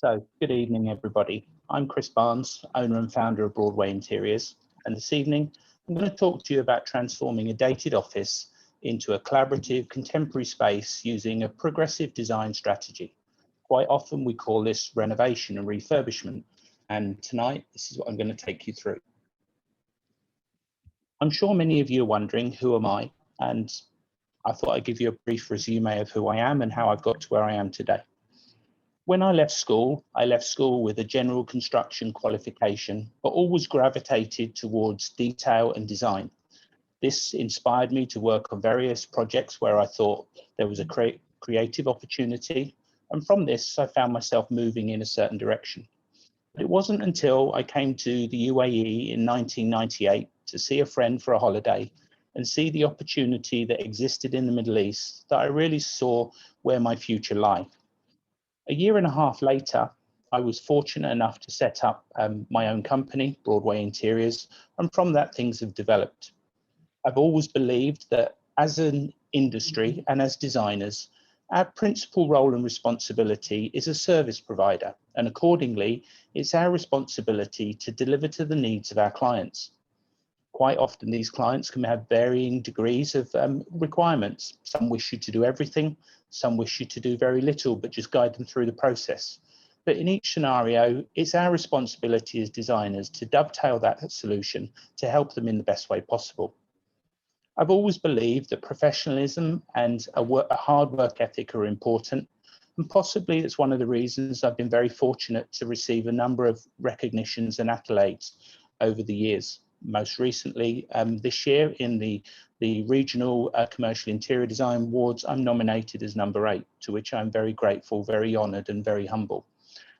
So, good evening, everybody. I'm Chris Barnes, owner and founder of Broadway Interiors, and this evening I'm going to talk to you about transforming a dated office into a collaborative, contemporary space using a progressive design strategy. Quite often we call this renovation and refurbishment, and tonight this is what I'm going to take you through. I'm sure many of you are wondering, who am I? And I thought I'd give you a brief resume of who I am and how I've got to where I am today. When I left school with a general construction qualification, but always gravitated towards detail and design. This inspired me to work on various projects where I thought there was a creative opportunity. And from this, I found myself moving in a certain direction. But it wasn't until I came to the UAE in 1998 to see a friend for a holiday and see the opportunity that existed in the Middle East that I really saw where my future lay. A year and a half later, I was fortunate enough to set up my own company, Broadway Interiors, and from that things have developed. I've always believed that as an industry and as designers, our principal role and responsibility is a service provider, and accordingly, it's our responsibility to deliver to the needs of our clients. Quite often these clients can have varying degrees of requirements. Some wish you to do everything, some wish you to do very little, but just guide them through the process. But in each scenario, it's our responsibility as designers to dovetail that solution to help them in the best way possible. I've always believed that professionalism and a hard work ethic are important, and possibly it's one of the reasons I've been very fortunate to receive a number of recognitions and accolades over the years. Most recently, this year in the Regional Commercial Interior Design Awards, I'm nominated as number 8, to which I'm very grateful, very honoured and very humble,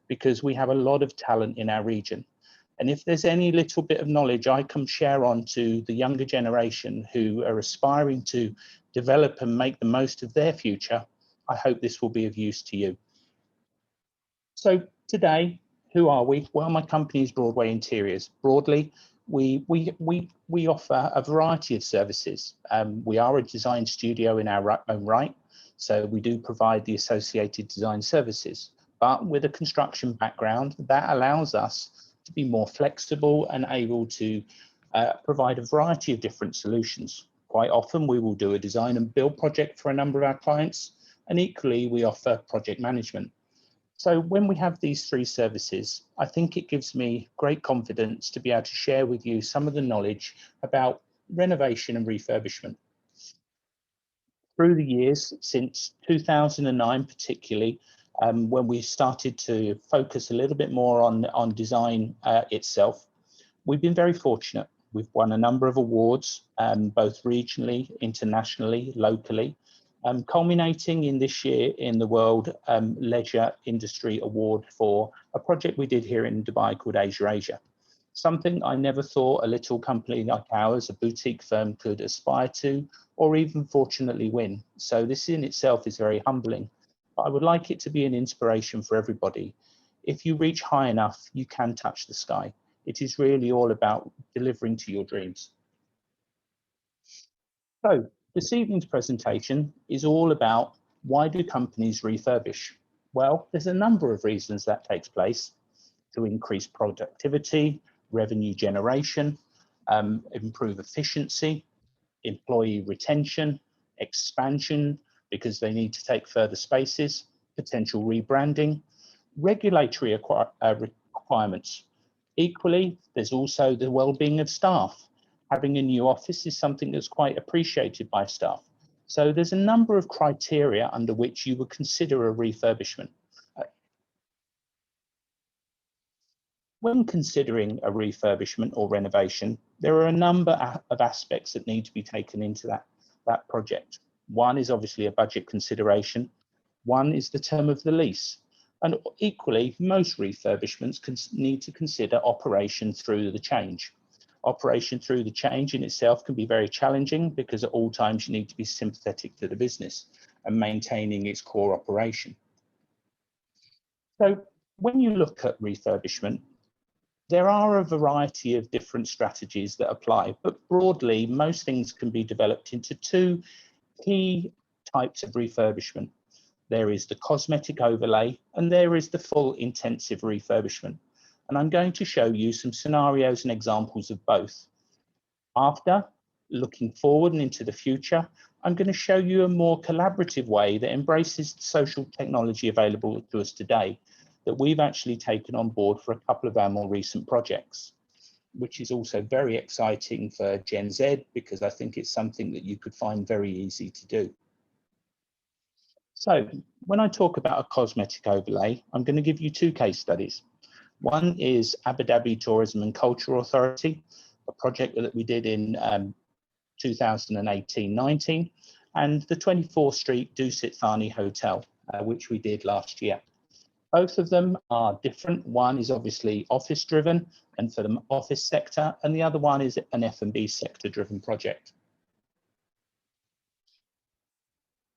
because we have a lot of talent in our region. And if there's any little bit of knowledge I can share on to the younger generation who are aspiring to develop and make the most of their future, I hope this will be of use to you. So today, who are we? Well, my company is Broadway Interiors. Broadly, we offer a variety of services. We are a design studio in our own right, so we do provide the associated design services. But with a construction background, that allows us to be more flexible and able to provide a variety of different solutions. Quite often we will do a design and build project for a number of our clients, and equally we offer project management. So when we have these three services, I think it gives me great confidence to be able to share with you some of the knowledge about renovation and refurbishment. Through the years, since 2009 particularly, when we started to focus a little bit more on design itself, we've been very fortunate. We've won a number of awards, both regionally, internationally, locally, culminating in this year in the World Leisure Industry Award for a project we did here in Dubai called Asia. Something I never thought a little company like ours, a boutique firm, could aspire to or even fortunately win. So this in itself is very humbling. But I would like it to be an inspiration for everybody. If you reach high enough, you can touch the sky. It is really all about delivering to your dreams. So this evening's presentation is all about why do companies refurbish? Well, there's a number of reasons that takes place: to increase productivity, revenue generation, improve efficiency, employee retention, expansion because they need to take further spaces, potential rebranding, regulatory requirements. Equally, there's also the well-being of staff. Having a new office is something that's quite appreciated by staff. So there's a number of criteria under which you would consider a refurbishment. When considering a refurbishment or renovation, there are a number of aspects that need to be taken into that project. One is obviously a budget consideration. One is the term of the lease. And equally, most refurbishments need to consider operation through the change. Operation through the change in itself can be very challenging because at all times you need to be sympathetic to the business and maintaining its core operation. So when you look at refurbishment, there are a variety of different strategies that apply, but broadly, most things can be developed into two key types of refurbishment. there is the cosmetic overlay, and there is the full intensive refurbishment. And I'm going to show you some scenarios and examples of both. After, looking forward and into the future, I'm going to show you a more collaborative way that embraces the social technology available to us today that we've actually taken on board for a couple of our more recent projects, which is also very exciting for Gen Z because I think it's something that you could find very easy to do. So when I talk about a cosmetic overlay, I'm going to give you two case studies. One is Abu Dhabi Tourism and Culture Authority, a project that we did in 2018-19, and the 24th Street Dusit Thani Hotel, which we did last year. Both of them are different. One is obviously office driven and for the office sector, and the other one is an F&B sector driven project.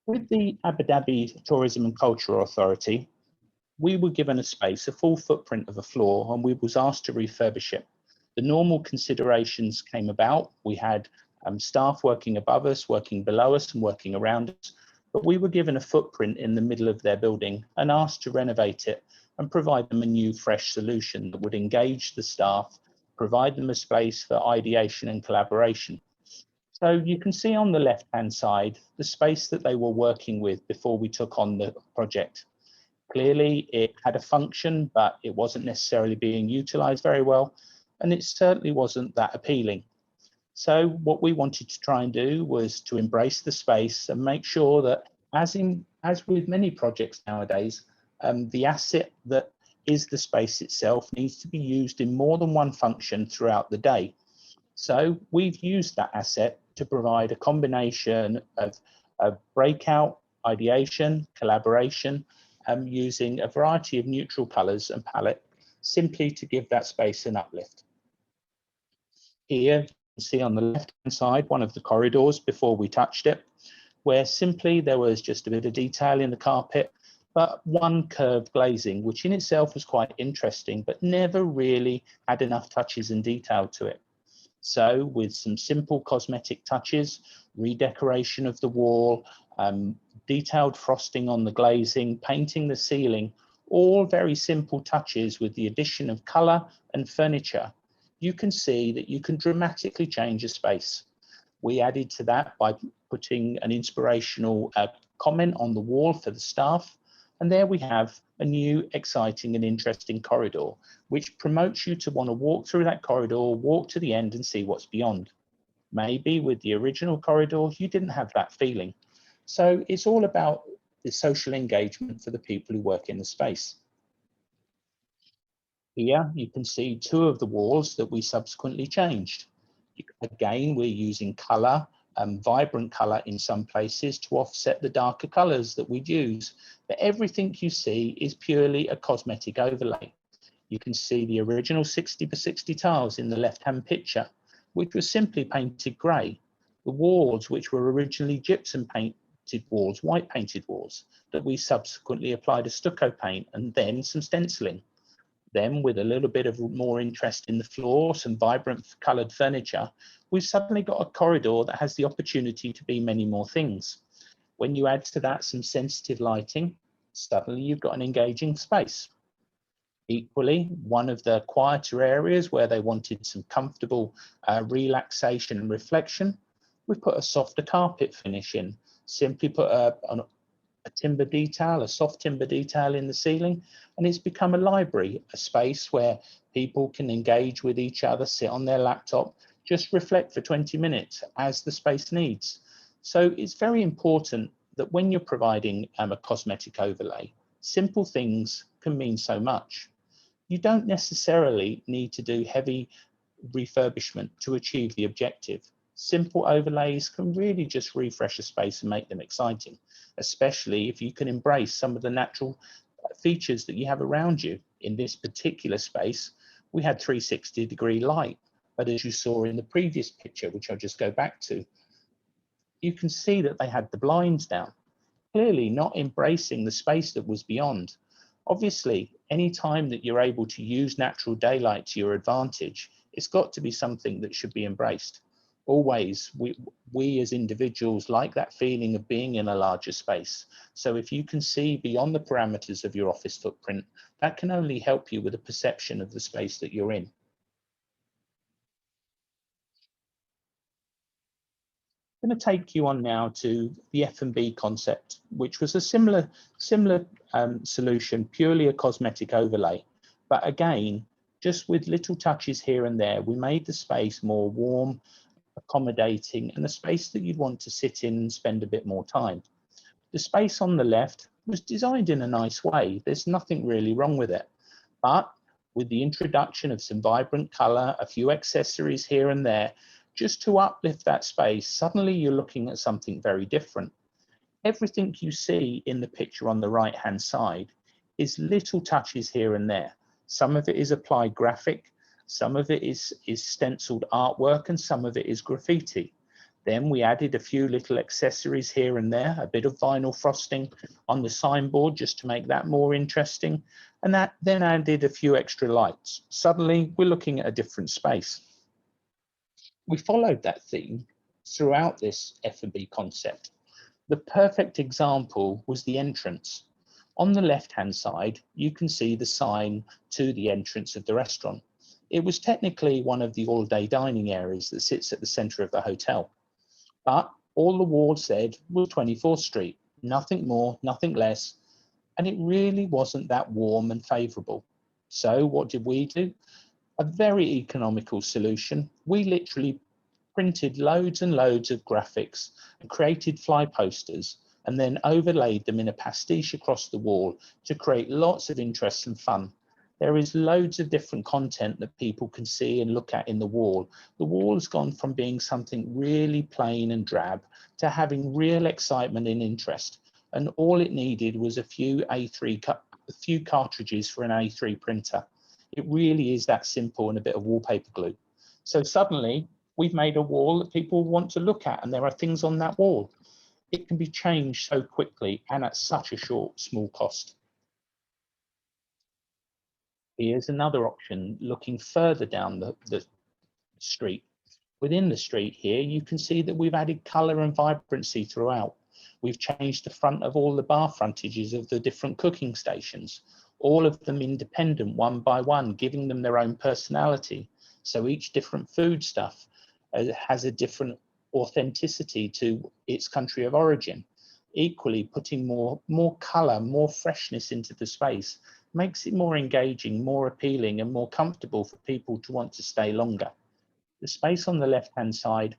With the Abu Dhabi Tourism and Culture Authority, we were given a space, a full footprint of a floor, and we was asked to refurbish it. The normal considerations came about. We had staff working above us, working below us, and working around us. But we were given a footprint in the middle of their building and asked to renovate it and provide them a new, fresh solution that would engage the staff, provide them a space for ideation and collaboration. So you can see on the left-hand side, the space that they were working with before we took on the project. Clearly, it had a function, but it wasn't necessarily being utilized very well, and it certainly wasn't that appealing. So what we wanted to try and do was to embrace the space and make sure that, as with many projects nowadays, the asset that is the space itself needs to be used in more than one function throughout the day. So we've used that asset to provide a combination of breakout, ideation, collaboration, using a variety of neutral colors and palette, simply to give that space an uplift. Here, you can see on the left-hand side, one of the corridors before we touched it, where simply there was just a bit of detail in the carpet, but one curved glazing, which in itself was quite interesting, but never really had enough touches and detail to it. So with some simple cosmetic touches, redecoration of the wall, detailed frosting on the glazing, painting the ceiling, all very simple touches with the addition of color and furniture, you can see that you can dramatically change a space. We added to that by putting an inspirational comment on the wall for the staff. And there we have a new, exciting and interesting corridor, which promotes you to want to walk through that corridor, walk to the end and see what's beyond. Maybe with the original corridor, you didn't have that feeling. So it's all about the social engagement for the people who work in the space. Here you can see two of the walls that we subsequently changed. Again, we're using color, vibrant color in some places to offset the darker colors that we'd use. But everything you see is purely a cosmetic overlay. You can see the original 60 by 60 tiles in the left-hand picture, which was simply painted grey. The walls, which were originally gypsum painted walls, white painted walls, that we subsequently applied a stucco paint and then some stenciling. Then, with a little bit of more interest in the floor, some vibrant coloured furniture, we've suddenly got a corridor that has the opportunity to be many more things. When you add to that some sensitive lighting, suddenly you've got an engaging space. Equally, one of the quieter areas where they wanted some comfortable relaxation and reflection, we've put a softer carpet finish in, simply put a timber detail, a soft timber detail in the ceiling, and it's become a library, a space where people can engage with each other, sit on their laptop, just reflect for 20 minutes as the space needs. So it's very important that when you're providing a cosmetic overlay, simple things can mean so much. You don't necessarily need to do heavy refurbishment to achieve the objective. Simple overlays can really just refresh a space and make them exciting, especially if you can embrace some of the natural features that you have around you. In this particular space, we had 360-degree light, but as you saw in the previous picture, which I'll just go back to, you can see that they had the blinds down, clearly not embracing the space that was beyond. Obviously, any time that you're able to use natural daylight to your advantage, it's got to be something that should be embraced. Always, we as individuals like that feeling of being in a larger space. So if you can see beyond the parameters of your office footprint, that can only help you with a perception of the space that you're in. I'm going to take you on now to the F&B concept, which was a similar solution, purely a cosmetic overlay. But again, just with little touches here and there, we made the space more warm, accommodating, and a space that you'd want to sit in and spend a bit more time. The space on the left was designed in a nice way. There's nothing really wrong with it. But with the introduction of some vibrant color, a few accessories here and there, just to uplift that space, suddenly you're looking at something very different. Everything you see in the picture on the right-hand side is little touches here and there. Some of it is applied graphic, some of it is stenciled artwork, and some of it is graffiti. Then we added a few little accessories here and there, a bit of vinyl frosting on the signboard just to make that more interesting. And that then added a few extra lights. Suddenly we're looking at a different space. We followed that theme throughout this F&B concept. The perfect example was the entrance. On the left-hand side, you can see the sign to the entrance of the restaurant. It was technically one of the all-day dining areas that sits at the center of the hotel. But all the wall said was 24th Street, nothing more, nothing less. And it really wasn't that warm and favorable. So what did we do? A very economical solution. We literally printed loads and loads of graphics and created fly posters and then overlaid them in a pastiche across the wall to create lots of interest and fun. There is loads of different content that people can see and look at in the wall. The wall has gone from being something really plain and drab to having real excitement and interest. And all it needed was a few cartridges for an A3 printer. It really is that simple, and a bit of wallpaper glue. So suddenly we've made a wall that people want to look at, and there are things on that wall. It can be changed so quickly and at such a small cost. Here's another option looking further down the street. Within the street here, you can see that we've added colour and vibrancy throughout. We've changed the front of all the bar frontages of the different cooking stations, all of them independent one by one, giving them their own personality. So each different foodstuff has a different authenticity to its country of origin. Equally, putting more colour, more freshness into the space makes it more engaging, more appealing, and more comfortable for people to want to stay longer. The space on the left-hand side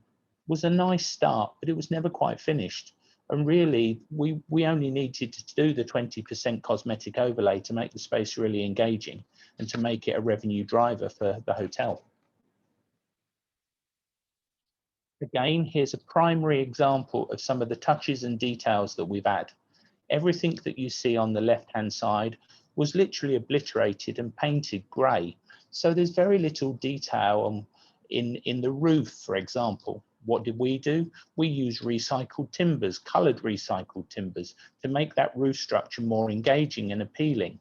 was a nice start, but it was never quite finished. And really, we only needed to do the 20% cosmetic overlay to make the space really engaging and to make it a revenue driver for the hotel. Again, here's a primary example of some of the touches and details that we've added. Everything that you see on the left-hand side was literally obliterated and painted grey. So there's very little detail in the roof, for example. What did we do? We used recycled timbers, coloured recycled timbers, to make that roof structure more engaging and appealing.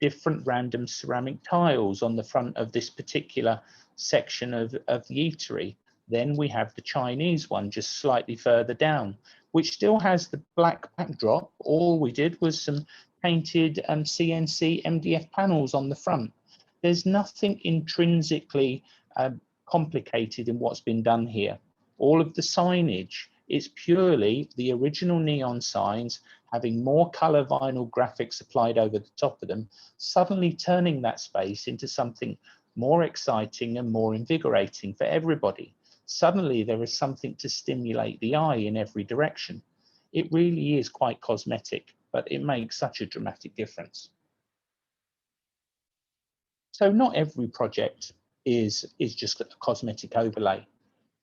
Different random ceramic tiles on the front of this particular section of the eatery. Then we have the Chinese one just slightly further down, which still has the black backdrop. All we did was some painted CNC MDF panels on the front. There's nothing intrinsically complicated in what's been done here. All of the signage is purely the original neon signs, having more color vinyl graphics applied over the top of them, suddenly turning that space into something more exciting and more invigorating for everybody. Suddenly there is something to stimulate the eye in every direction. It really is quite cosmetic, but it makes such a dramatic difference. So not every project is just a cosmetic overlay.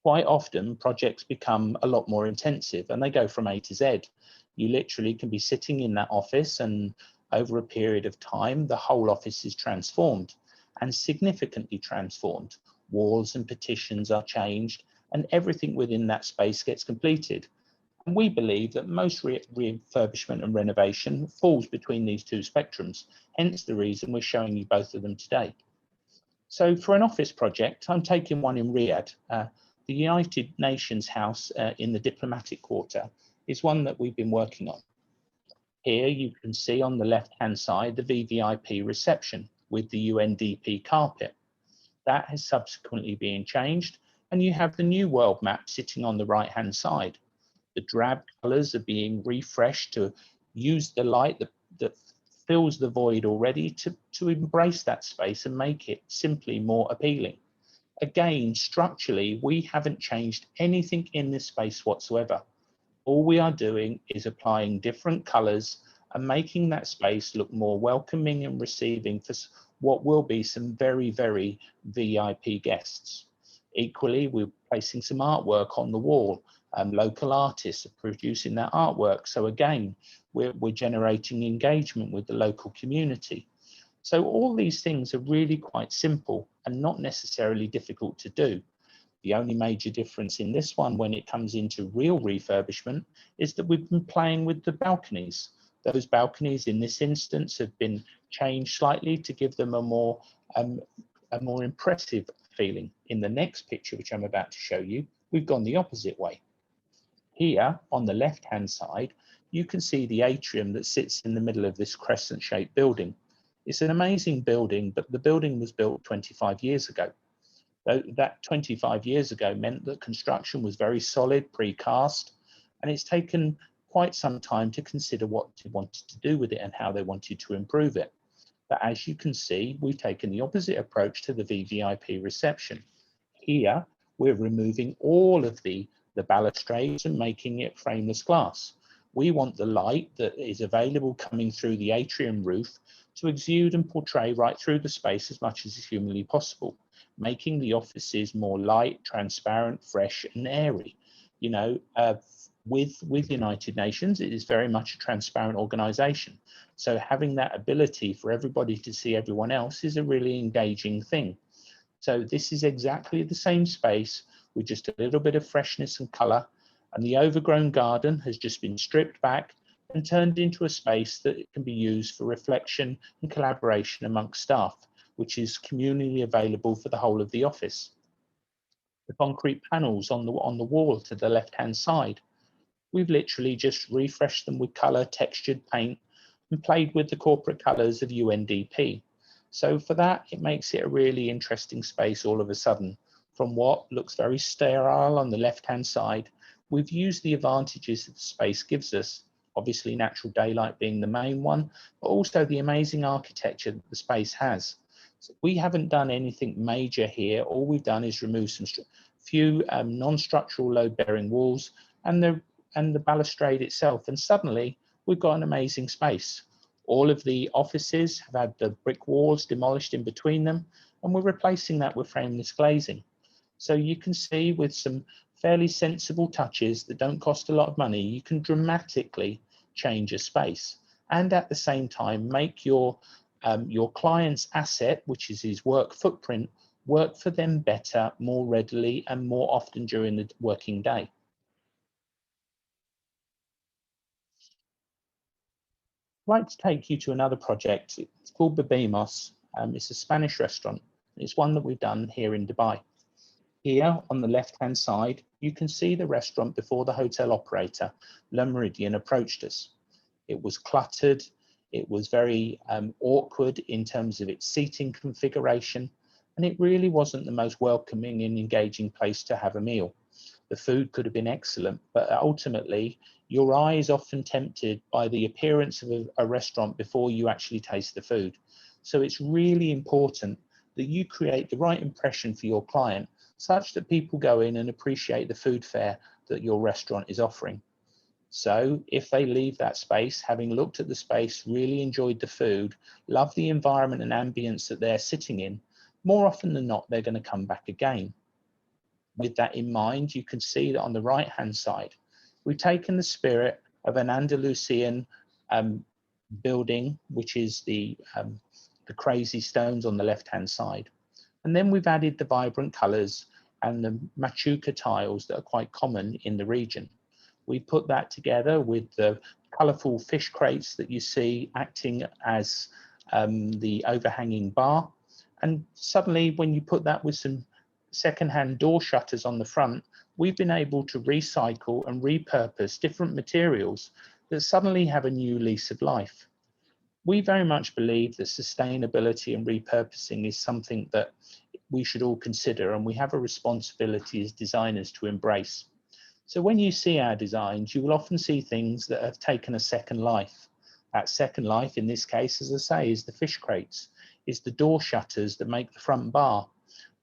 Quite often projects become a lot more intensive and they go from A to Z. You literally can be sitting in that office and over a period of time, the whole office is transformed and significantly transformed. Walls and partitions are changed and everything within that space gets completed. And we believe that most refurbishment and renovation falls between these two spectrums, hence the reason we're showing you both of them today. So for an office project, I'm taking one in Riyadh. The United Nations House in the Diplomatic Quarter is one that we've been working on. Here you can see on the left-hand side the VVIP reception with the UNDP carpet. That has subsequently been changed, and you have the new world map sitting on the right-hand side. The drab colours are being refreshed to use the light that fills the void already to embrace that space and make it simply more appealing. Again, structurally, we haven't changed anything in this space whatsoever. All we are doing is applying different colours and making that space look more welcoming and receiving for what will be some very, very VIP guests. Equally, we're placing some artwork on the wall. Local artists are producing that artwork. So again, we're generating engagement with the local community. So all these things are really quite simple and not necessarily difficult to do. The only major difference in this one when it comes into real refurbishment is that we've been playing with the balconies. Those balconies in this instance have been changed slightly to give them a more impressive feeling. In the next picture, which I'm about to show you, we've gone the opposite way. Here on the left-hand side, you can see the atrium that sits in the middle of this crescent-shaped building. It's an amazing building, but the building was built 25 years ago. That 25 years ago meant that construction was very solid, precast, and it's taken quite some time to consider what they wanted to do with it and how they wanted to improve it. But as you can see, we've taken the opposite approach to the VVIP reception. Here, we're removing all of the balustrades and making it frameless glass. We want the light that is available coming through the atrium roof to exude and portray right through the space as much as is humanly possible, making the offices more light, transparent, fresh and airy. You know, with United Nations, it is very much a transparent organization. So having that ability for everybody to see everyone else is a really engaging thing. So this is exactly the same space with just a little bit of freshness and color, and the overgrown garden has just been stripped back and turned into a space that can be used for reflection and collaboration amongst staff, which is communally available for the whole of the office. The concrete panels on the wall to the left-hand side, we've literally just refreshed them with color, textured paint, and played with the corporate colors of UNDP. So for that, it makes it a really interesting space all of a sudden. From what looks very sterile on the left-hand side, we've used the advantages that the space gives us, obviously natural daylight being the main one, but also the amazing architecture that the space has. So we haven't done anything major here. All we've done is remove some few non-structural load-bearing walls and the balustrade itself, and suddenly we've got an amazing space. All of the offices have had the brick walls demolished in between them, and we're replacing that with frameless glazing. So you can see with some fairly sensible touches that don't cost a lot of money, you can dramatically change a space and at the same time make your client's asset, which is his work footprint, work for them better, more readily and more often during the working day. I'd like to take you to another project. It's called Bebimos. It's a Spanish restaurant. It's one that we've done here in Dubai. Here on the left-hand side, you can see the restaurant before the hotel operator, Le Méridien, approached us. It was cluttered. It was very awkward in terms of its seating configuration, and it really wasn't the most welcoming and engaging place to have a meal. The food could have been excellent, but ultimately, your eye is often tempted by the appearance of a restaurant before you actually taste the food. So it's really important that you create the right impression for your client, such that people go in and appreciate the food fare that your restaurant is offering. So if they leave that space, having looked at the space, really enjoyed the food, love the environment and ambience that they're sitting in, more often than not, they're going to come back again. With that in mind, you can see that on the right-hand side, we've taken the spirit of an Andalusian building, which is the crazy stones on the left-hand side. And then we've added the vibrant colours and the machuca tiles that are quite common in the region. We put that together with the colourful fish crates that you see acting as the overhanging bar. And suddenly when you put that with some second-hand door shutters on the front, we've been able to recycle and repurpose different materials that suddenly have a new lease of life. We very much believe that sustainability and repurposing is something that we should all consider, and we have a responsibility as designers to embrace. So when you see our designs, you will often see things that have taken a second life. That second life, in this case, as I say, is the fish crates, is the door shutters that make the front bar.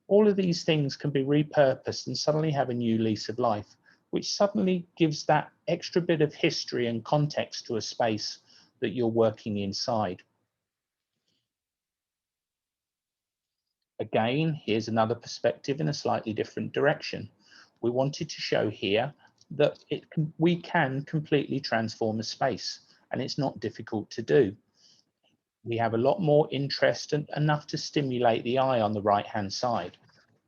All of these things can be repurposed and suddenly have a new lease of life, which suddenly gives that extra bit of history and context to a space that you're working inside. Again, here's another perspective in a slightly different direction. We wanted to show here that we can completely transform a space, and it's not difficult to do. We have a lot more interest and enough to stimulate the eye on the right-hand side.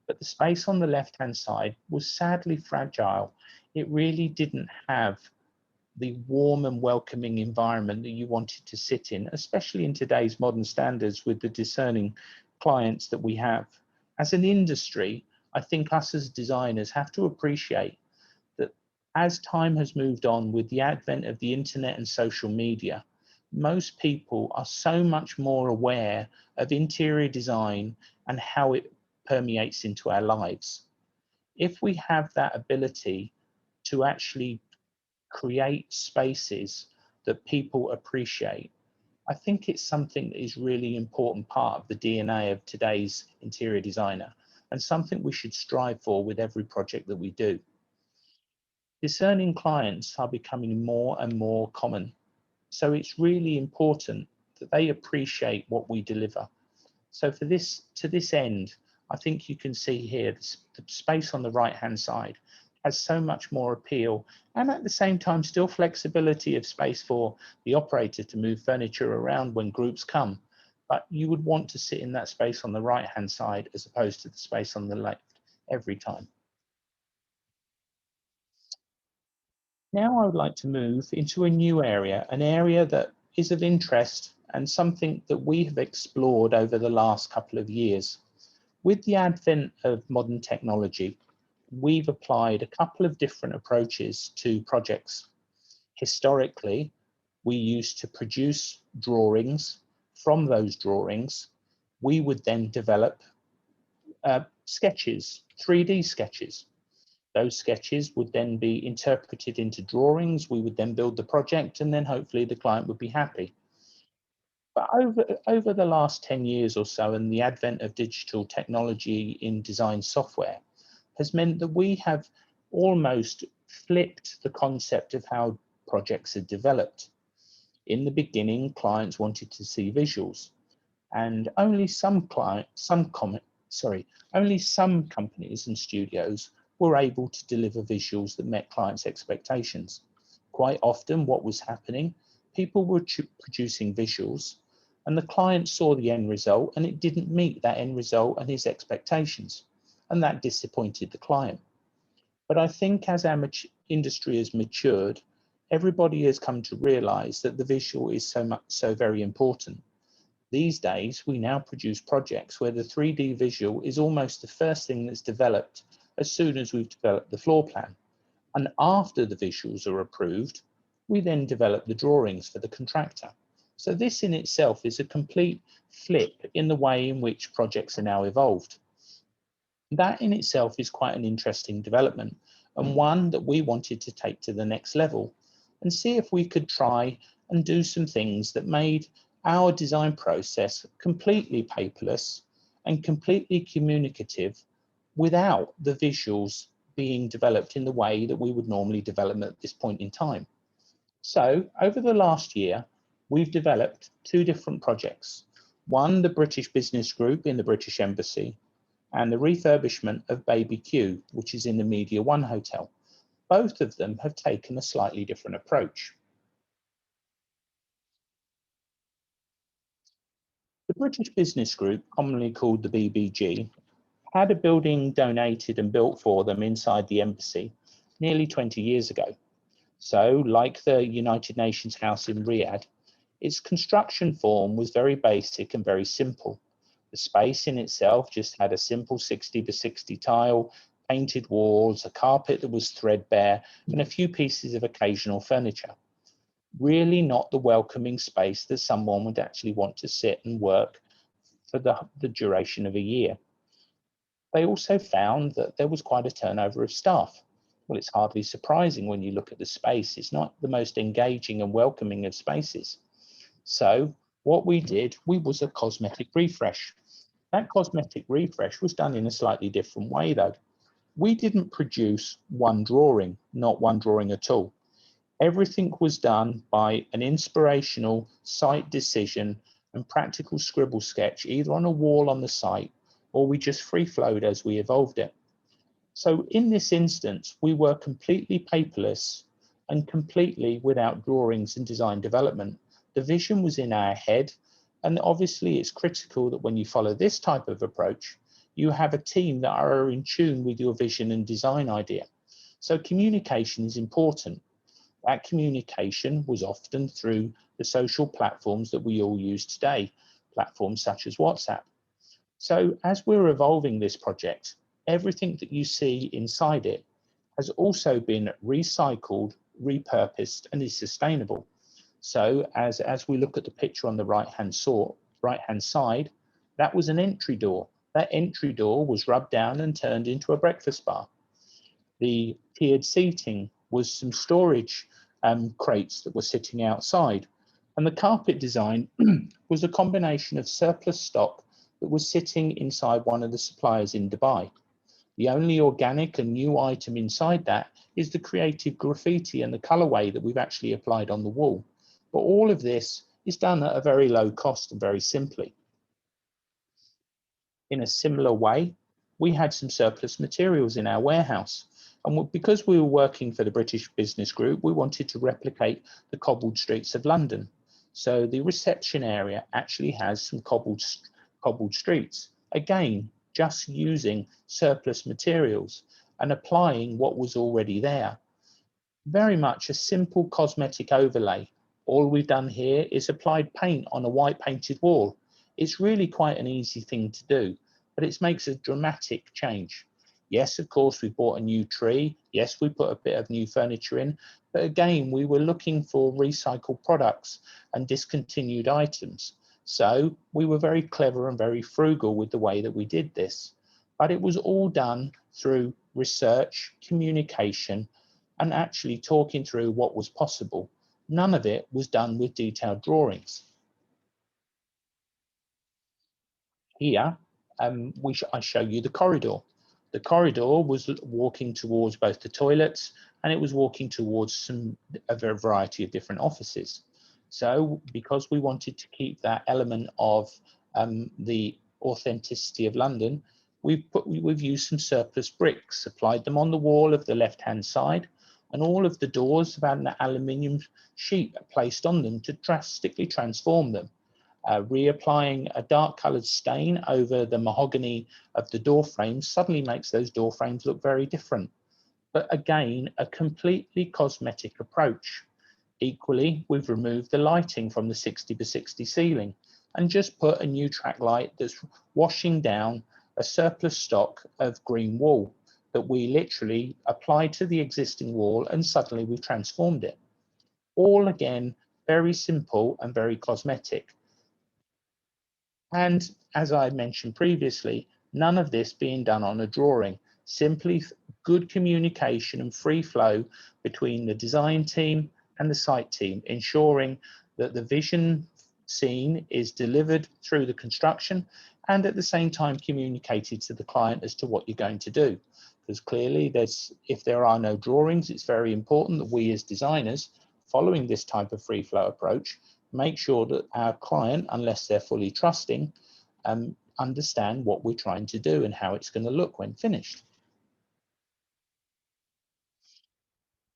But the space on the left-hand side was sadly fragile. It really didn't have the warm and welcoming environment that you wanted to sit in, especially in today's modern standards with the discerning clients that we have. As an industry, I think us as designers have to appreciate that as time has moved on with the advent of the internet and social media, most people are so much more aware of interior design and how it permeates into our lives. If we have that ability to actually create spaces that people appreciate, I think it's something that is really important part of the DNA of today's interior designer, and something we should strive for with every project that we do. Discerning clients are becoming more and more common, so it's really important that they appreciate what we deliver. So to this end, I think you can see here the space on the right-hand side has so much more appeal, and at the same time still flexibility of space for the operator to move furniture around when groups come. But you would want to sit in that space on the right-hand side as opposed to the space on the left every time. Now I would like to move into a new area, an area that is of interest and something that we have explored over the last couple of years. With the advent of modern technology, we've applied a couple of different approaches to projects. Historically, we used to produce drawings. From those drawings, we would then develop sketches, 3D sketches. Those sketches would then be interpreted into drawings. We would then build the project, and then hopefully the client would be happy. But over the last 10 years or so, and the advent of digital technology in design software has meant that we have almost flipped the concept of how projects are developed. In the beginning, clients wanted to see visuals, and only some companies and studios were able to deliver visuals that met clients' expectations. Quite often, what was happening, people were producing visuals, and the client saw the end result, and it didn't meet that end result and his expectations, and that disappointed the client. But I think as our industry has matured, everybody has come to realize that the visual is so very important. These days, we now produce projects where the 3D visual is almost the first thing that's developed as soon as we've developed the floor plan. And after the visuals are approved, we then develop the drawings for the contractor. So this in itself is a complete flip in the way in which projects are now evolved. That in itself is quite an interesting development, and one that we wanted to take to the next level and see if we could try and do some things that made our design process completely paperless and completely communicative without the visuals being developed in the way that we would normally develop at this point in time. So over the last year, we've developed two different projects. One, the British Business Group in the British Embassy, and the refurbishment of Baby Q, which is in the Media One Hotel. Both of them have taken a slightly different approach. The British Business Group, commonly called the BBG, had a building donated and built for them inside the embassy nearly 20 years ago. So, like the United Nations House in Riyadh, its construction form was very basic and very simple. The space in itself just had a simple 60x60 tile, painted walls, a carpet that was threadbare, and a few pieces of occasional furniture. Really not the welcoming space that someone would actually want to sit and work for the duration of a year. They also found that there was quite a turnover of staff. Well, it's hardly surprising when you look at the space. It's not the most engaging and welcoming of spaces. So what we did, was a cosmetic refresh. That cosmetic refresh was done in a slightly different way though. We didn't produce one drawing, not one drawing at all. Everything was done by an inspirational site decision and practical scribble sketch, either on a wall on the site, or we just free flowed as we evolved it. So in this instance, we were completely paperless and completely without drawings and design development. The vision was in our head, and obviously it's critical that when you follow this type of approach, you have a team that are in tune with your vision and design idea. So communication is important. That communication was often through the social platforms that we all use today, platforms such as WhatsApp. So as we're evolving this project, everything that you see inside it has also been recycled, repurposed, and is sustainable. So as we look at the picture on the right-hand side, that was an entry door. That entry door was rubbed down and turned into a breakfast bar. The tiered seating was some storage crates that were sitting outside. And the carpet design was a combination of surplus stock that was sitting inside one of the suppliers in Dubai. The only organic and new item inside that is the creative graffiti and the colorway that we've actually applied on the wall. But all of this is done at a very low cost and very simply. In a similar way, we had some surplus materials in our warehouse. And because we were working for the British Business Group, we wanted to replicate the cobbled streets of London. So the reception area actually has some cobbled streets. Again, just using surplus materials and applying what was already there. Very much a simple cosmetic overlay. All we've done here is applied paint on a white painted wall. It's really quite an easy thing to do, but it makes a dramatic change. Yes, of course, we bought a new tree. Yes, we put a bit of new furniture in, but again, we were looking for recycled products and discontinued items. So we were very clever and very frugal with the way that we did this, but it was all done through research, communication, and actually talking through what was possible. None of it was done with detailed drawings. Here, I show you the corridor. The corridor was walking towards both the toilets and it was walking towards a variety of different offices. So because we wanted to keep that element of the authenticity of London, we've used some surplus bricks, applied them on the wall of the left-hand side, and all of the doors have had an aluminium sheet placed on them to drastically transform them. Reapplying a dark coloured stain over the mahogany of the door frames suddenly makes those door frames look very different. But again, a completely cosmetic approach. Equally, we've removed the lighting from the 60x60 ceiling and just put a new track light that's washing down a surplus stock of green wool that we literally applied to the existing wall, and suddenly we've transformed it. All again, very simple and very cosmetic. And as I mentioned previously, none of this being done on a drawing, simply good communication and free flow between the design team and the site team, ensuring that the vision seen is delivered through the construction and at the same time communicated to the client as to what you're going to do. Because clearly if there are no drawings, it's very important that we as designers, following this type of free flow approach, make sure that our client, unless they're fully trusting, understand what we're trying to do and how it's going to look when finished.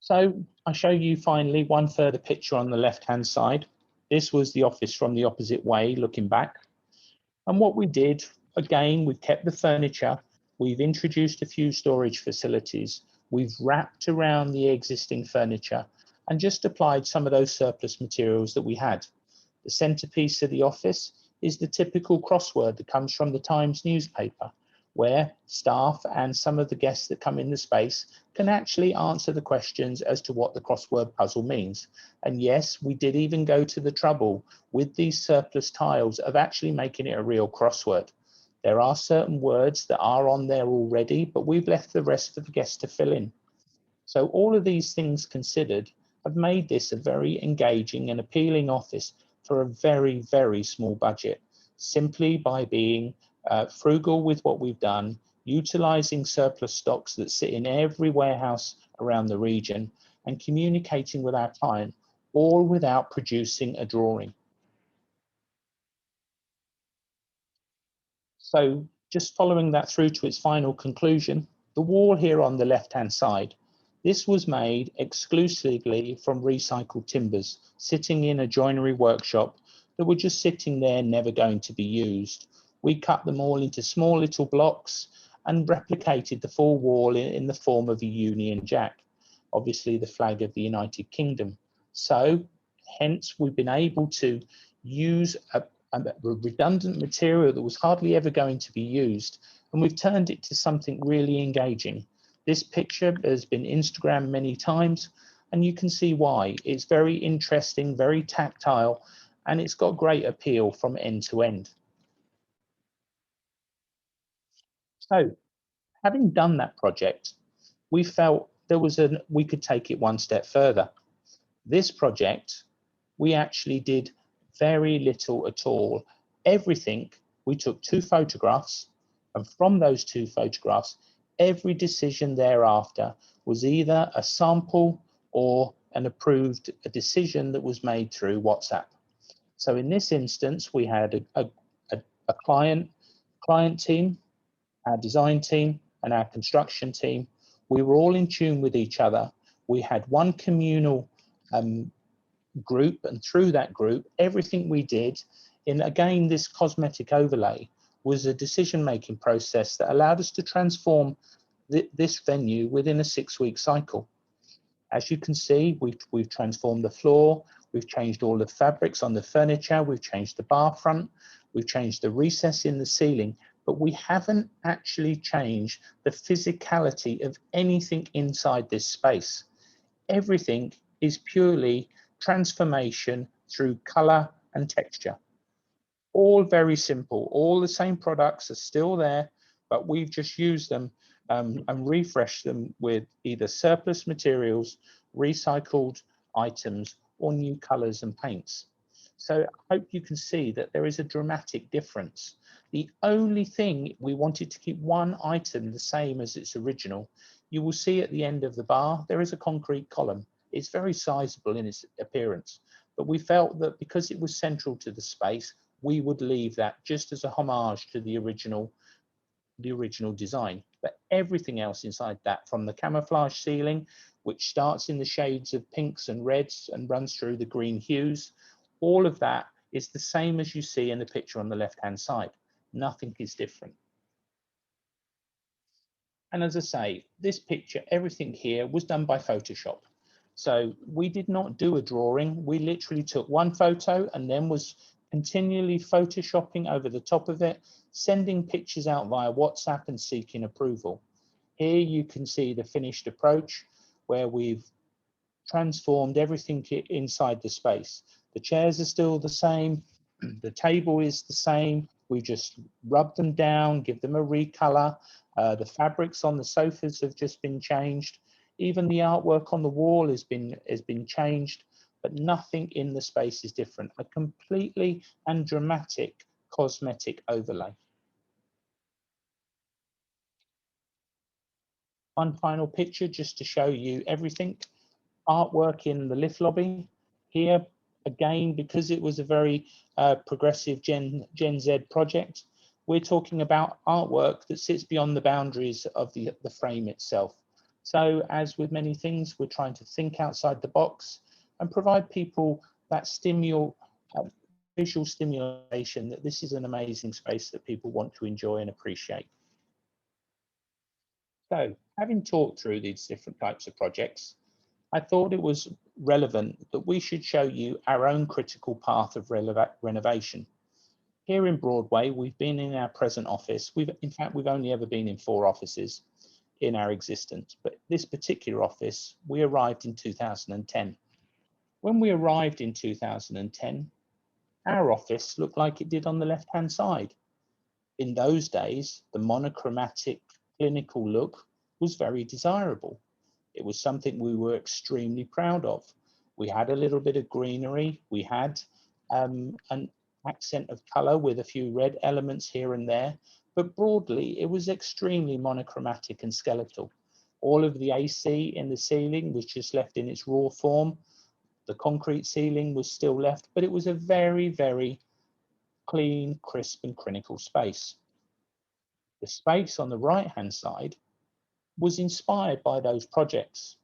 So I show you finally one further picture on the left-hand side. This was the office from the opposite way, looking back. And what we did, again, we've kept the furniture, we've introduced a few storage facilities, we've wrapped around the existing furniture and just applied some of those surplus materials that we had. The centerpiece of the office is the typical crossword that comes from the Times newspaper, where staff and some of the guests that come in the space can actually answer the questions as to what the crossword puzzle means. And yes, we did even go to the trouble with these surplus tiles of actually making it a real crossword. There are certain words that are on there already, but we've left the rest for the guests to fill in. So all of these things considered have made this a very engaging and appealing office for a very, very small budget, simply by being frugal with what we've done, utilizing surplus stocks that sit in every warehouse around the region, and communicating with our client, all without producing a drawing. So just following that through to its final conclusion, the wall here on the left-hand side, this was made exclusively from recycled timbers, sitting in a joinery workshop that were just sitting there, never going to be used. We cut them all into small little blocks and replicated the full wall in the form of a Union Jack, obviously the flag of the United Kingdom. So hence we've been able to use a redundant material that was hardly ever going to be used, and we've turned it to something really engaging. This picture has been Instagrammed many times, and you can see why. It's very interesting, very tactile, and it's got great appeal from end to end. So, having done that project, we felt we could take it one step further. This project, we actually did very little at all. Everything, we took 2 photographs, and from those 2 photographs, every decision thereafter was either a sample or an approved decision that was made through WhatsApp. So in this instance, we had a client team, our design team, and our construction team. We were all in tune with each other. We had one communal group, and through that group, everything we did in, again, this cosmetic overlay was a decision-making process that allowed us to transform this venue within a 6-week cycle. As you can see, we've transformed the floor, we've changed all the fabrics on the furniture, we've changed the bar front, we've changed the recess in the ceiling, but we haven't actually changed the physicality of anything inside this space. Everything is purely transformation through color and texture. All very simple. All the same products are still there, but we've just used them and refreshed them with either surplus materials, recycled items, or new colors and paints. So I hope you can see that there is a dramatic difference. The only thing, we wanted to keep one item the same as its original. You will see at the end of the bar, there is a concrete column. It's very sizable in its appearance, but we felt that because it was central to the space, we would leave that just as a homage to the original design. But everything else inside that, from the camouflage ceiling, which starts in the shades of pinks and reds and runs through the green hues, all of that is the same as you see in the picture on the left-hand side. Nothing is different. And as I say, this picture, everything here was done by Photoshop. So we did not do a drawing. We literally took one photo and then was continually photoshopping over the top of it, sending pictures out via WhatsApp and seeking approval. Here you can see the finished approach where we've transformed everything inside the space. The chairs are still the same, the table is the same, we just rub them down, give them a recolor. The fabrics on the sofas have just been changed. Even the artwork on the wall has been changed, but nothing in the space is different. A completely and dramatic cosmetic overlay. One final picture just to show you everything. Artwork in the lift lobby. Here, again, because it was a very progressive Gen Z project, we're talking about artwork that sits beyond the boundaries of the frame itself. So as with many things, we're trying to think outside the box and provide people that visual stimulation that this is an amazing space that people want to enjoy and appreciate. So having talked through these different types of projects, I thought it was relevant that we should show you our own critical path of renovation. Here in Broadway, we've been in our present office. In fact, we've only ever been in 4 offices in our existence, but this particular office, we arrived in 2010. When we arrived in 2010, our office looked like it did on the left-hand side. In those days, the monochromatic clinical look was very desirable. It was something we were extremely proud of. We had a little bit of greenery. We had an accent of color with a few red elements here and there, but broadly, it was extremely monochromatic and skeletal. All of the AC in the ceiling was just left in its raw form. The concrete ceiling was still left, but it was a very, very clean, crisp, and clinical space. The space on the right-hand side was inspired by those projects.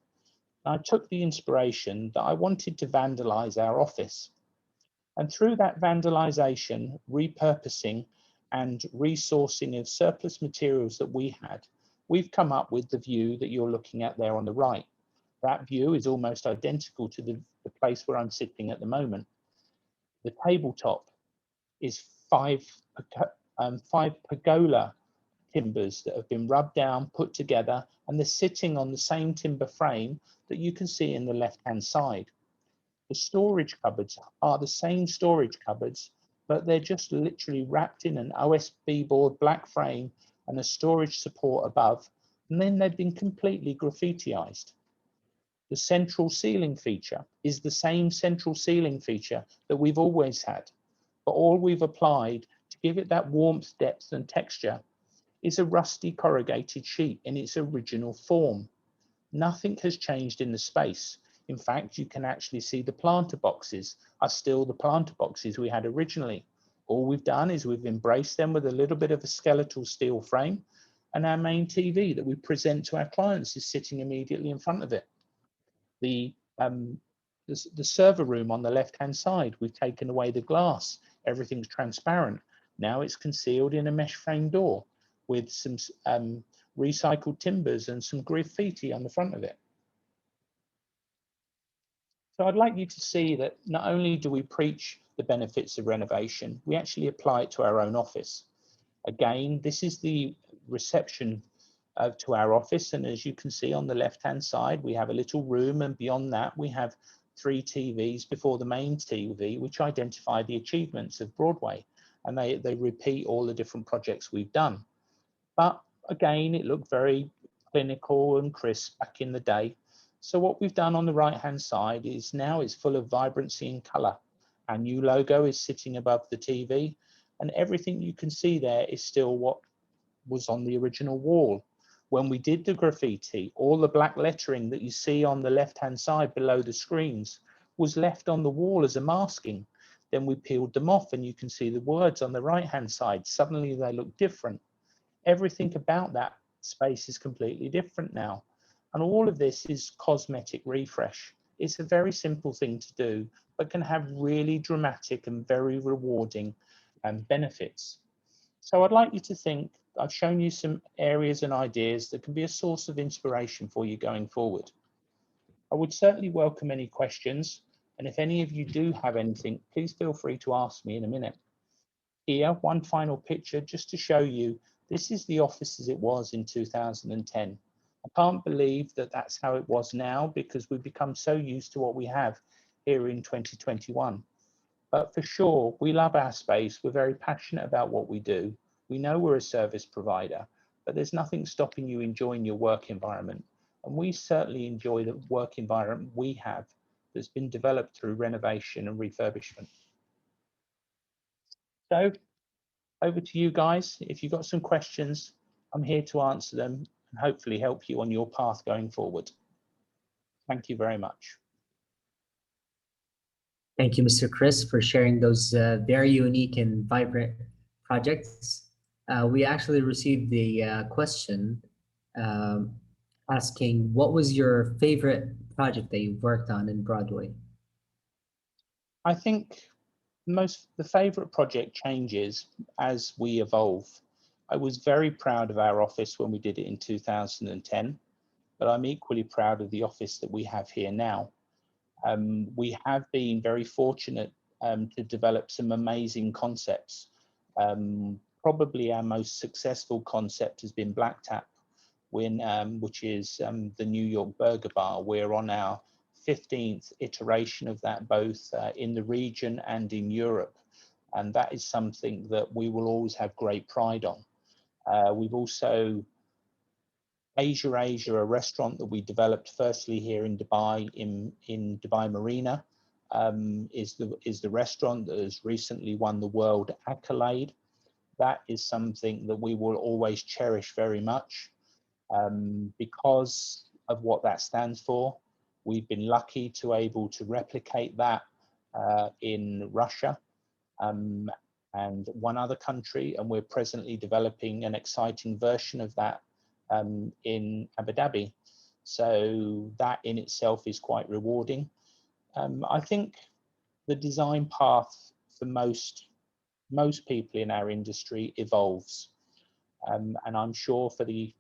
I took the inspiration that I wanted to vandalize our office. And through that vandalization, repurposing, and resourcing of surplus materials that we had, we've come up with the view that you're looking at there on the right. That view is almost identical to the place where I'm sitting at the moment. The tabletop is five pergola timbers that have been rubbed down, put together, and they're sitting on the same timber frame that you can see in the left-hand side. The storage cupboards are the same storage cupboards, but they're just literally wrapped in an OSB board black frame and a storage support above, and then they've been completely graffitiized. The central ceiling feature is the same central ceiling feature that we've always had, but all we've applied to give it that warmth, depth, and texture is a rusty corrugated sheet in its original form. Nothing has changed in the space. In fact, you can actually see the planter boxes are still the planter boxes we had originally. All we've done is we've embraced them with a little bit of a skeletal steel frame, and our main TV that we present to our clients is sitting immediately in front of it. The server room on the left-hand side, we've taken away the glass. Everything's transparent. Now it's concealed in a mesh frame door with some recycled timbers and some graffiti on the front of it. So I'd like you to see that not only do we preach the benefits of renovation, we actually apply it to our own office. Again, this is the reception to our office, and as you can see on the left-hand side, we have a little room, and beyond that we have 3 TVs before the main TV, which identify the achievements of Broadway, and they repeat all the different projects we've done. But again, it looked very clinical and crisp back in the day. So what we've done on the right-hand side is now it's full of vibrancy and color. Our new logo is sitting above the TV, and everything you can see there is still what was on the original wall. When we did the graffiti, all the black lettering that you see on the left-hand side below the screens was left on the wall as a masking. Then we peeled them off, and you can see the words on the right-hand side. Suddenly they look different. Everything about that space is completely different now. And all of this is cosmetic refresh. It's a very simple thing to do, but can have really dramatic and very rewarding benefits. So I'd like you to think, I've shown you some areas and ideas that can be a source of inspiration for you going forward. I would certainly welcome any questions. And if any of you do have anything, please feel free to ask me in a minute. Here, one final picture just to show you, this is the office as it was in 2010. I can't believe that that's how it was now, because we've become so used to what we have here in 2021. But for sure, we love our space. We're very passionate about what we do. We know we're a service provider, but there's nothing stopping you enjoying your work environment. And we certainly enjoy the work environment we have that's been developed through renovation and refurbishment. So over to you guys. If you've got some questions, I'm here to answer them and hopefully help you on your path going forward. Thank you very much. Thank you, Mr. Chris, for sharing those very unique and vibrant projects. We actually received the question asking, what was your favorite project that you've worked on in Broadway? I think the favorite project changes as we evolve. I was very proud of our office when we did it in 2010, but I'm equally proud of the office that we have here now. We have been very fortunate to develop some amazing concepts. Probably our most successful concept has been Black Tap, which is the New York Burger Bar. We're on our 15th iteration of that, both in the region and in Europe. And that is something that we will always have great pride on. We've also Asia, a restaurant that we developed firstly here in Dubai, in Dubai Marina, is the restaurant that has recently won the world accolade. That is something that we will always cherish very much because of what that stands for. We've been lucky to able to replicate that in Russia and one other country, and we're presently developing an exciting version of that in Abu Dhabi. So that in itself is quite rewarding. I think the design path for most people in our industry evolves, and I'm sure for the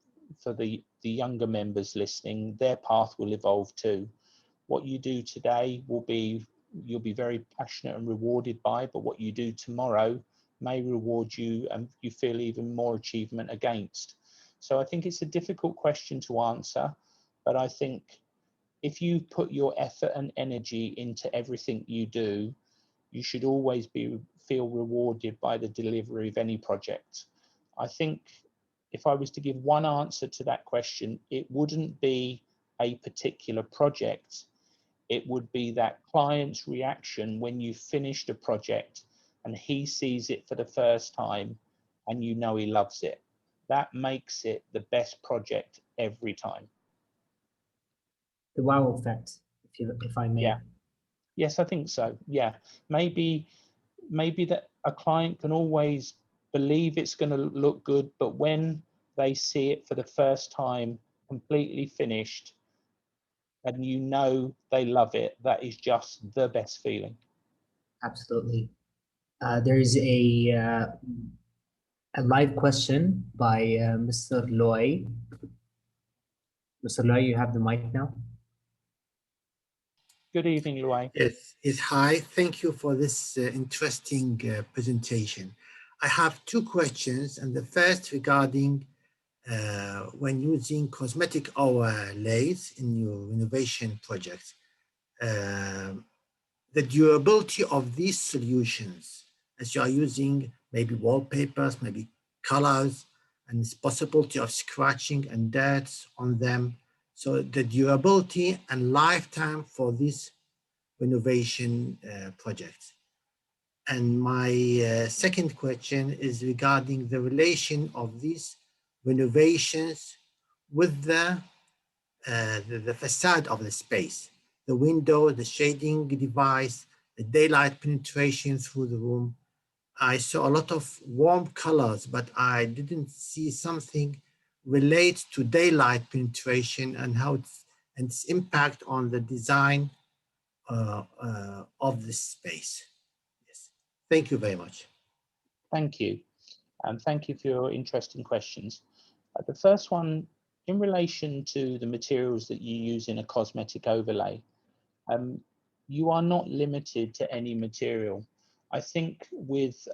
younger members listening, their path will evolve too. What you do today you'll be very passionate and rewarded by, but what you do tomorrow may reward you and you feel even more achievement against. So I think it's a difficult question to answer, but I think if you put your effort and energy into everything you do, you should always feel rewarded by the delivery of any project. I think if I was to give one answer to that question, it wouldn't be a particular project. It would be that client's reaction when you finished a project and he sees it for the first time and you know he loves it. That makes it the best project every time. The wow effect, if I may. Yeah. Yes, I think so. Yeah. Maybe that a client can always believe it's going to look good, but when they see it for the first time completely finished and you know they love it, that is just the best feeling. Absolutely. There is a live question by Mr. Loy. Mr. Loy, you have the mic now. Good evening, Luay. Yes, hi. Thank you for this interesting presentation. I have two questions, and the first regarding when using cosmetic overlays in your renovation projects, the durability of these solutions, as you are using maybe wallpapers, maybe colors, and this possibility of scratching and dirt on them. So the durability and lifetime for these renovation projects. And my second question is regarding the relation of these renovations with the facade of the space, the window, the shading device, the daylight penetration through the room. I saw a lot of warm colors, but I didn't see something relate to daylight penetration and how its impact on the design of this space. Yes, thank you very much. Thank you, and thank you for your interesting questions. The first one, in relation to the materials that you use in a cosmetic overlay, you are not limited to any material. I think with,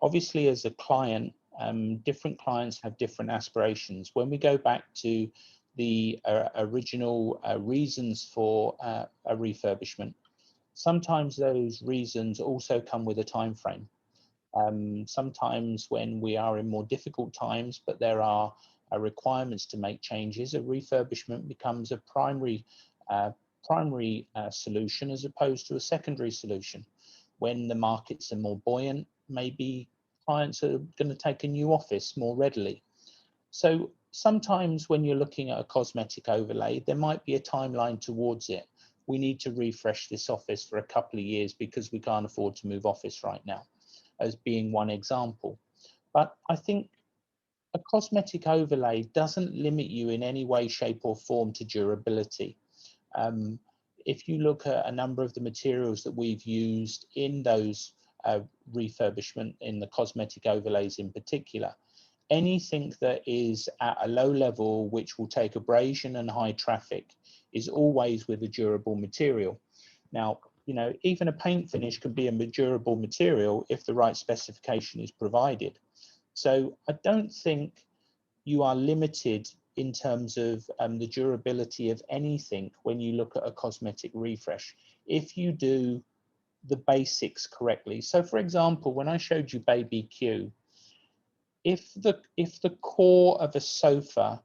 obviously as a client, different clients have different aspirations. When we go back to the original reasons for a refurbishment, sometimes those reasons also come with a time frame. Sometimes when we are in more difficult times, but there are requirements to make changes, a refurbishment becomes a primary solution as opposed to a secondary solution. When the markets are more buoyant, maybe clients are going to take a new office more readily. So sometimes when you're looking at a cosmetic overlay, there might be a timeline towards it. We need to refresh this office for a couple of years because we can't afford to move office right now, as being one example. But I think a cosmetic overlay doesn't limit you in any way, shape or form to durability. If you look at a number of the materials that we've used in those refurbishment, in the cosmetic overlays in particular, anything that is at a low level, which will take abrasion and high traffic, is always with a durable material. Now, You know, even a paint finish can be a durable material if the right specification is provided. So I don't think you are limited in terms of the durability of anything when you look at a cosmetic refresh, if you do the basics correctly. So for example, when I showed you Baby Q, if the core of a sofa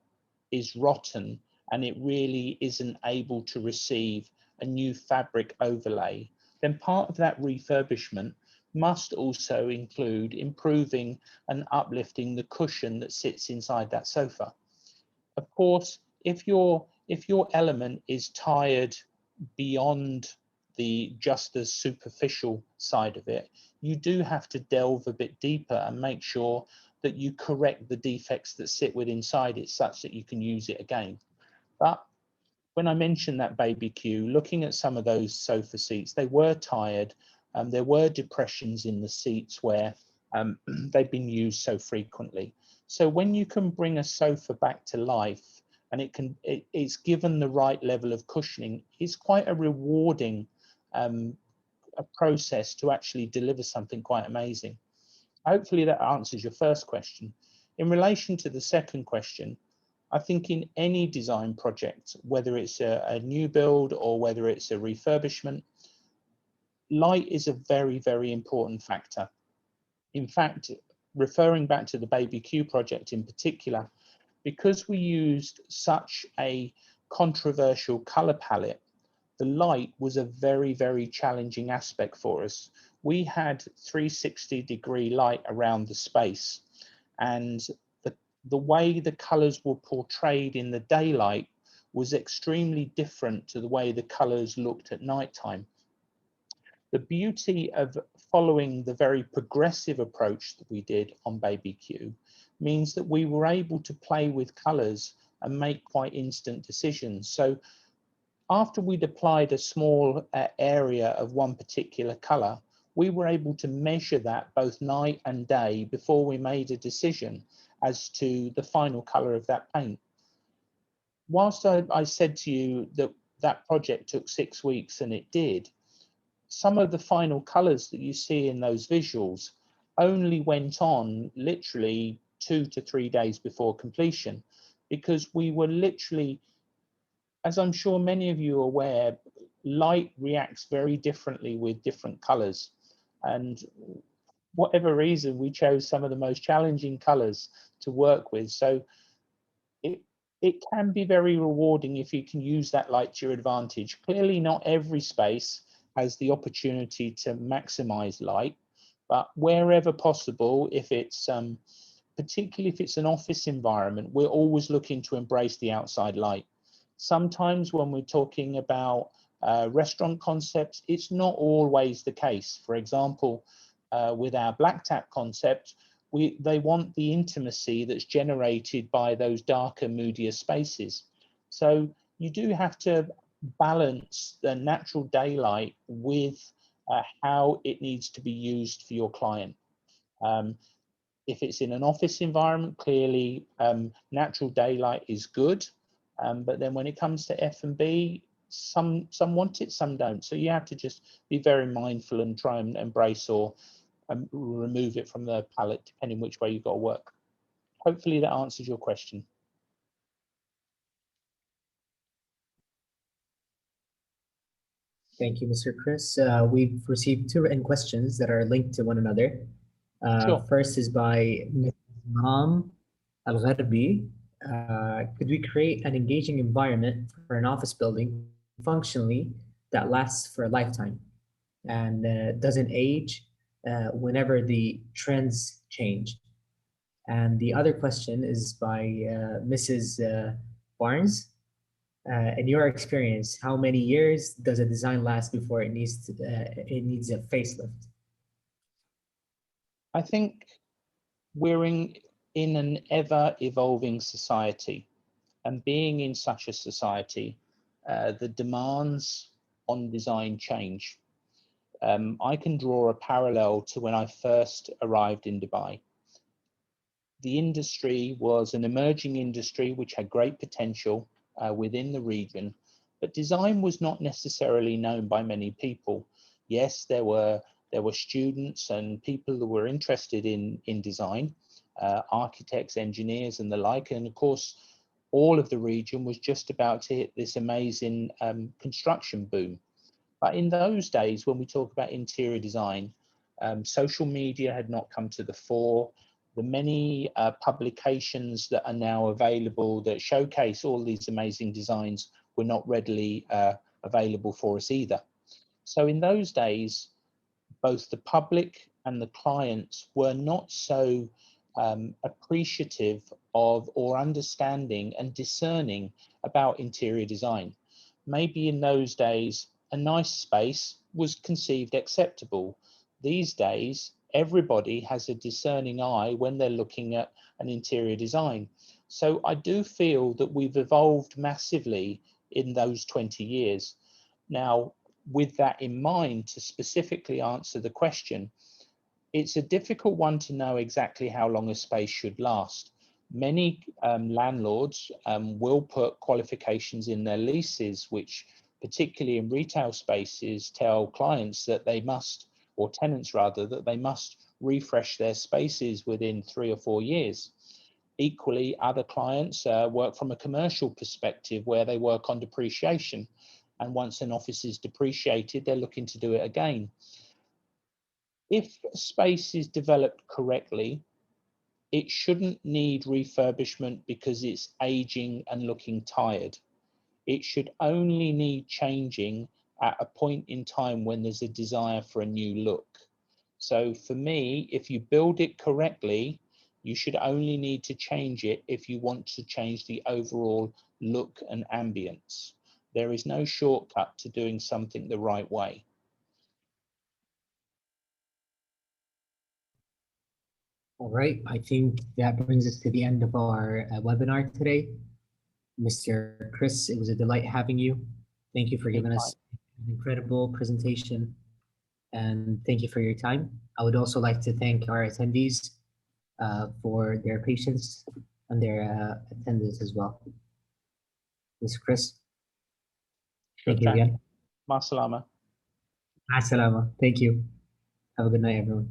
is rotten and it really isn't able to receive a new fabric overlay, then part of that refurbishment must also include improving and uplifting the cushion that sits inside that sofa. Of course, if your element is tired beyond just the superficial side of it, you do have to delve a bit deeper and make sure that you correct the defects that sit within inside it such that you can use it again. But when I mentioned that Baby Q, looking at some of those sofa seats, they were tired. There were depressions in the seats where they've been used so frequently. So when you can bring a sofa back to life and it's given the right level of cushioning, it's quite a rewarding a process to actually deliver something quite amazing. Hopefully that answers your first question. In relation to the second question, I think in any design project, whether it's a new build or whether it's a refurbishment, light is a very, very important factor. In fact, referring back to the Baby Q project in particular, because we used such a controversial color palette, the light was a very, very challenging aspect for us. We had 360-degree light around the space, and the way the colors were portrayed in the daylight was extremely different to the way the colors looked at nighttime. The beauty of following the very progressive approach that we did on Baby Q means that we were able to play with colors and make quite instant decisions. So after we'd applied a small area of one particular color, we were able to measure that both night and day before we made a decision as to the final color of that paint. Whilst I said to you that that project took 6 weeks, and it did, some of the final colors that you see in those visuals only went on literally 2 to 3 days before completion, because we were literally, as I'm sure many of you are aware, light reacts very differently with different colors. And whatever reason, we chose some of the most challenging colors to work with. So it can be very rewarding if you can use that light to your advantage. Clearly, not every space has the opportunity to maximize light, but wherever possible, if it's particularly if it's an office environment, we're always looking to embrace the outside light. Sometimes when we're talking about restaurant concepts, it's not always the case. For example, with our black tap concept, they want the intimacy that's generated by those darker, moodier spaces. So you do have to balance the natural daylight with how it needs to be used for your client. If it's in an office environment, clearly natural daylight is good. But then when it comes to F&B, some want it, some don't. So you have to just be very mindful and try and embrace or remove it from the palette, depending which way you've got to work. Hopefully that answers your question. Thank you, Mr. Chris. We've received 2 written questions that are linked to one another. Sure. First is by Ms. Mam Al-Gharbi. Could we create an engaging environment for an office building functionally that lasts for a lifetime and doesn't age whenever the trends change? And the other question is by Mrs. Barnes. In your experience, how many years does a design last before it needs a facelift? I think we're in an ever-evolving society, and being in such a society, the demands on design change. I can draw a parallel to when I first arrived in Dubai. The industry was an emerging industry which had great potential within the region, but design was not necessarily known by many people. Yes, there were students and people who were interested in design, architects, engineers, and the like. And of course, all of the region was just about to hit this amazing construction boom. But in those days, when we talk about interior design, social media had not come to the fore. The many publications that are now available that showcase all these amazing designs were not readily available for us either. So in those days, both the public and the clients were not so appreciative of or understanding and discerning about interior design. Maybe in those days, a nice space was conceived acceptable. These days, everybody has a discerning eye when they're looking at an interior design. So I do feel that we've evolved massively in those 20 years. Now, with that in mind, to specifically answer the question, it's a difficult one to know exactly how long a space should last. Many landlords will put qualifications in their leases, which particularly in retail spaces tell clients that they must, or tenants rather, that they must refresh their spaces within 3 or 4 years. Equally, other clients work from a commercial perspective where they work on depreciation. And once an office is depreciated, they're looking to do it again. If space is developed correctly, it shouldn't need refurbishment because it's aging and looking tired. It should only need changing at a point in time when there's a desire for a new look. So for me, if you build it correctly, you should only need to change it if you want to change the overall look and ambience. There is no shortcut to doing something the right way. All right, I think that brings us to the end of our webinar today. Mr. Chris, it was a delight having you. Thank you for giving us an incredible presentation, and thank you for your time. I would also like to thank our attendees for their patience and their attendance as well. Mr. Chris, thank you again. Ma salama. Ma salama. Thank you. Have a good night, everyone.